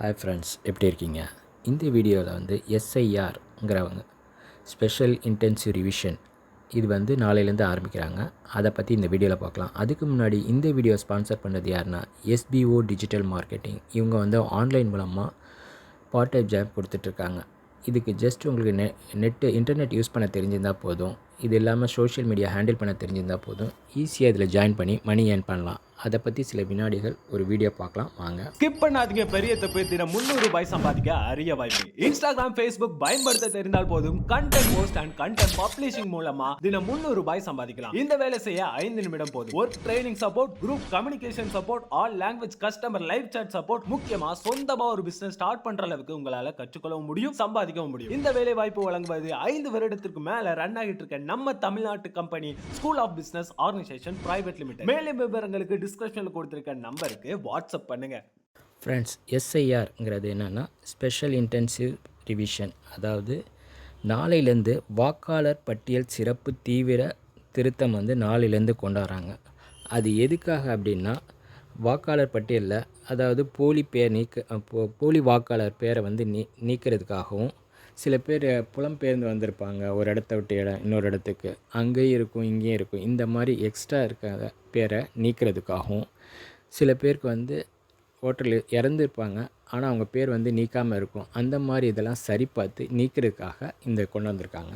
Hi friends, எப்படி இருக்கீங்க? இந்த வீடியோவில் வந்து எஸ்ஐஆர்ங்கிறவங்க ஸ்பெஷல் இன்டென்சிவ் ரிவிஷன் இது வந்து நாளையிலேருந்து ஆரம்பிக்கிறாங்க. அதை பற்றி இந்த வீடியோவில் பார்க்கலாம். அதுக்கு முன்னாடி இந்த வீடியோ ஸ்பான்சர் பண்ணது யாருன்னா எஸ்பிஓ டிஜிட்டல் மார்க்கெட்டிங். இவங்க வந்து ஆன்லைன் மூலமாக பார்ட் டைம் ஜாப் கொடுத்துட்ருக்காங்க. இதுக்கு ஜஸ்ட் உங்களுக்கு இன்டர்நெட் யூஸ் பண்ண தெரிஞ்சிருந்தால் போதும். இது இல்லாமல் சோஷியல் மீடியா ஹேண்டில் பண்ண தெரிஞ்சிருந்தால் போதும். ஈஸியாக இதில் ஜாயின் பண்ணி மணி ஏர்ன் பண்ணலாம். அதை பற்றி சில வினாடிகள் ஒரு வீடியோ பார்க்கலாம் வாங்க. ஸ்கிப் பண்ணாதீங்க. பெரிய தப்பு. தினம் 300 ரூபாய் சம்பாதிக்க அரிய வாய்ப்பு. இன்ஸ்டாகிராம், ஃபேஸ்புக் பயன்படுத்த தெரிந்தால் போதும். Content post and content publishing மூலமா தினம் 300 ரூபாய் சம்பாதிக்கலாம். இந்த வேலை செய்ய 5 நிமிடம் போதும். Work training support, group communication support, all language customer live chat support, முக்கியமா சொந்தமா ஒரு பிசினஸ் ஸ்டார்ட் பண்ற அளவுக்கு உங்களால கற்றுக்கொள்ளவும் முடியும், சம்பாதிக்கவும் முடியும். இந்த வேலை வாய்ப்பு வழங்குவது 5 வருடத்திற்கு மேல ரன் ஆகிட்டு இருக்க நம்ம தமிழ்நாட்டு company school of business organisation private limited. மேலும் விவரங்களுக்கு டிஸ்கிரிப்ஷன்ல கொடுத்திருக்க நம்பருக்கு வாட்ஸ்அப் பண்ணுங்க. ஃப்ரெண்ட்ஸ், எஸ்ஐஆர்ங்கிறது என்னென்னா ஸ்பெஷல் இன்டென்சிவ் ரிவிஷன். அதாவது நாளையிலேருந்து வாக்காளர் பட்டியல் சிறப்பு தீவிர திருத்தம் வந்து நாளையிலேருந்து கொண்டாடுறாங்க. அது எதுக்காக அப்படின்னா வாக்காளர் பட்டியலில் அதாவது போலி வாக்காளர் பேரை வந்து நீக்கிறதுக்காகவும், சில பேர் புலம்பெயர்ந்து வந்திருப்பாங்க ஒரு இடத்த விட்டு இன்னொரு இடத்துக்கு, அங்கேயும் இருக்கும் இங்கேயும் இருக்கும், இந்த மாதிரி எக்ஸ்ட்ரா இருக்க பேரை நீக்கிறதுக்காகவும், சில பேருக்கு வந்து ஓட்டரில் இறந்துருப்பாங்க ஆனால் அவங்க பேர் வந்து நீக்காமல் இருக்கும். அந்த மாதிரி இதெல்லாம் சரி பார்த்து நீக்கிறதுக்காக இந்த கொண்டு வந்திருக்காங்க.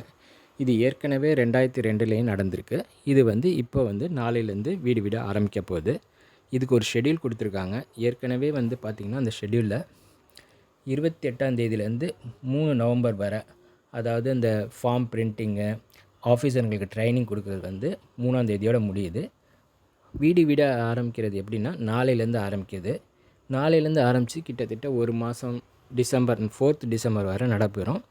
இது ஏற்கனவே 2002லேயும் நடந்திருக்கு. இது வந்து இப்போ வந்து நாளையிலேருந்து வீடு வீடாக ஆரம்பிக்க போகுது. இதுக்கு ஒரு ஷெட்யூல் கொடுத்துருக்காங்க. ஏற்கனவே வந்து பார்த்திங்கன்னா அந்த ஷெட்யூலில் 28ஆம் தேதியிலேருந்து 3 நவம்பர் வரை, அதாவது அந்த ஃபார்ம் பிரிண்டிங்கு, ஆஃபீஸர்களுக்கு ட்ரைனிங் கொடுக்குறது வந்து 3ஆம் தேதியோடு முடியுது. வீடு வீடாக ஆரம்பிக்கிறது எப்படின்னா நாளையிலேருந்து ஆரம்பிக்குது. நாளையிலேருந்து ஆரம்பித்து கிட்டத்தட்ட ஒரு மாதம் டிசம்பர் 4th டிசம்பர் வரை நடைபெறும்.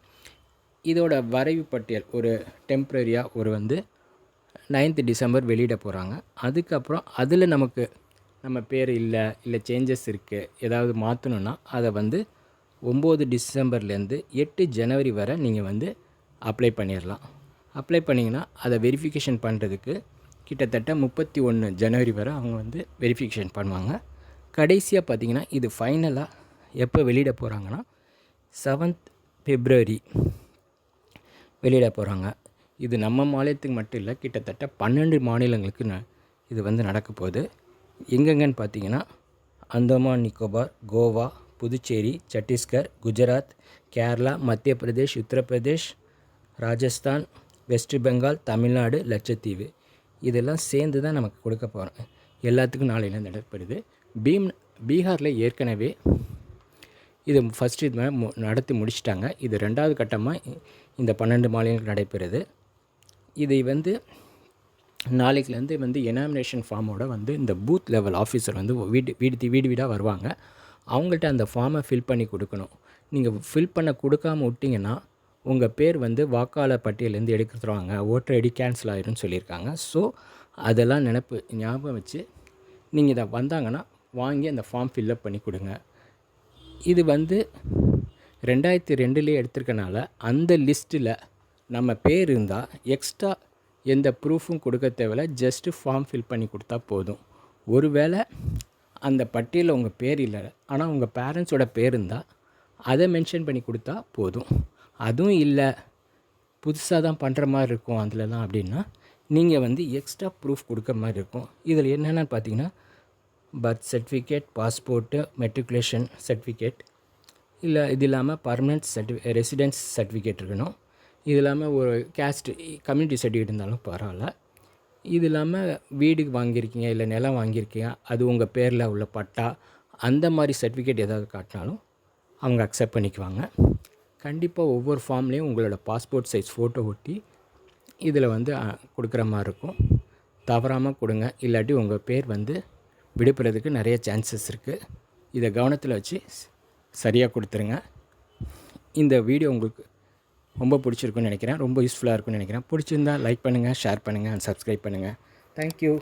இதோட வரைவு பட்டியல் ஒரு டெம்ப்ரரியாக ஒரு வந்து 9th டிசம்பர் வெளியிட போகிறாங்க. அதுக்கப்புறம் அதில் நம்ம பேர் இல்லை சேஞ்சஸ் இருக்குது, ஏதாவது மாற்றணுன்னா அதை வந்து 9 டிசம்பர்லேருந்து 8 ஜனவரி வரை நீங்கள் வந்து அப்ளை பண்ணிடலாம். அப்ளை பண்ணிங்கன்னா அதை வெரிஃபிகேஷன் பண்ணுறதுக்கு கிட்டத்தட்ட 31 ஜனவரி வரை அவங்க வந்து வெரிஃபிகேஷன் பண்ணுவாங்க. கடைசியாக பார்த்திங்கன்னா இது ஃபைனலாக எப்போ வெளியிட போகிறாங்கன்னா 7th February வெளியிட போகிறாங்க. இது நம்ம மாநிலத்துக்கு மட்டும் இல்லை, கிட்டத்தட்ட 12 மாநிலங்களுக்கு இது வந்து நடக்க போகுது. எங்கெங்கன்னு பார்த்திங்கன்னா அந்தமான் நிக்கோபார், கோவா, புதுச்சேரி, சத்தீஸ்கர், குஜராத், கேரளா, மத்திய பிரதேஷ், உத்தரப்பிரதேஷ், ராஜஸ்தான், வெஸ்ட் பெங்கால், தமிழ்நாடு, லட்சத்தீவு, இதெல்லாம் சேர்ந்து தான் நமக்கு கொடுக்க போகிறோம். எல்லாத்துக்கும் நாளையில நடைபெறுது. பீகாரில் ஏற்கனவே இது ஃபஸ்ட்டு இது நடத்தி முடிச்சிட்டாங்க. இது 2வது கட்டமாக இந்த 12 மாநிலங்கள் நடைபெறுது. இதை வந்து நாளைக்குலேருந்து வந்து எனாமினேஷன் ஃபார்மோட வந்து இந்த பூத் லெவல் ஆஃபீஸர் வந்து வீடு வீடாக வருவாங்க. அவங்கள்ட்ட அந்த ஃபார்மை ஃபில் பண்ணி கொடுக்கணும். நீங்கள் ஃபில் பண்ண கொடுக்காமல் விட்டிங்கன்னா உங்கள் பேர் வந்து வாக்காளர் பட்டியலேருந்து எடுத்துருவாங்க, ஓட்டர் ஐடி கேன்சல் ஆயிரும்னு சொல்லியிருக்காங்க. ஸோ அதெல்லாம் ஞாபகம் வச்சு நீங்கள் இதை வந்தாங்கன்னா வாங்கி அந்த ஃபார்ம் ஃபில்லப் பண்ணி கொடுங்க. இது வந்து 2002லேயே எடுத்திருக்கனால அந்த லிஸ்ட்டில் நம்ம பேர் இருந்தால் எக்ஸ்ட்ரா எந்த ப்ரூஃபும் கொடுக்க தேவையில்ல, ஜஸ்ட்டு ஃபார்ம் ஃபில் பண்ணி கொடுத்தா போதும். ஒருவேளை அந்த பட்டியலில் உங்கள் பேர் இல்லை ஆனால் உங்கள் பேரண்ட்ஸோட பேர் இருந்தால் அதை மென்ஷன் பண்ணி கொடுத்தா போதும். அதுவும் இல்லை, புதுசாக தான் பண்ணுற மாதிரி இருக்கும் அதிலலாம் அப்படின்னா நீங்கள் வந்து எக்ஸ்ட்ரா ப்ரூஃப் கொடுக்குற மாதிரி இருக்கும். இதில் என்னென்னு பார்த்தீங்கன்னா birth certificate, passport, matriculation certificate, இல்லை இது இல்லாமல் பர்மனெண்ட் ரெசிடென்ஸ் சர்டிஃபிகேட் இருக்கணும். இது இல்லாமல் ஒரு கேஸ்ட் கம்யூனிட்டி சர்டிஃபிகேட் இருந்தாலும் பரவாயில்ல. இது இல்லாமல் வீடு வாங்கியிருக்கீங்க இல்லை நிலம் வாங்கியிருக்கீங்க, அது உங்கள் பேரில் உள்ள பட்டா, அந்த மாதிரி சர்டிஃபிகேட் ஏதாவது காட்டினாலும் அவங்க அக்செப்ட் பண்ணிக்குவாங்க. கண்டிப்பாக ஒவ்வொரு ஃபார்ம்லேயும் உங்களோட பாஸ்போர்ட் சைஸ் ஃபோட்டோ ஒட்டி இதில் வந்து கொடுக்குற மாதிரி இருக்கும். தவறாமல் கொடுங்க, இல்லாட்டி உங்கள் பேர் வந்து விடுபடுறதுக்கு நிறைய சான்சஸ் இருக்குது. இதை கவனத்தில் வச்சு சரியாக கொடுத்துருங்க. இந்த வீடியோ உங்களுக்கு ரொம்ப பிடிச்சிருக்குன்னு நினைக்கிறேன், ரொம்ப யூஸ்ஃபுல்லாக இருக்குன்னு நினைக்கிறேன். பிடிச்சிருந்தால் லைக் பண்ணுங்கள், ஷேர் பண்ணுங்கள் அண்ட் சப்ஸ்கிரைப் பண்ணுங்கள். தேங்க்யூ.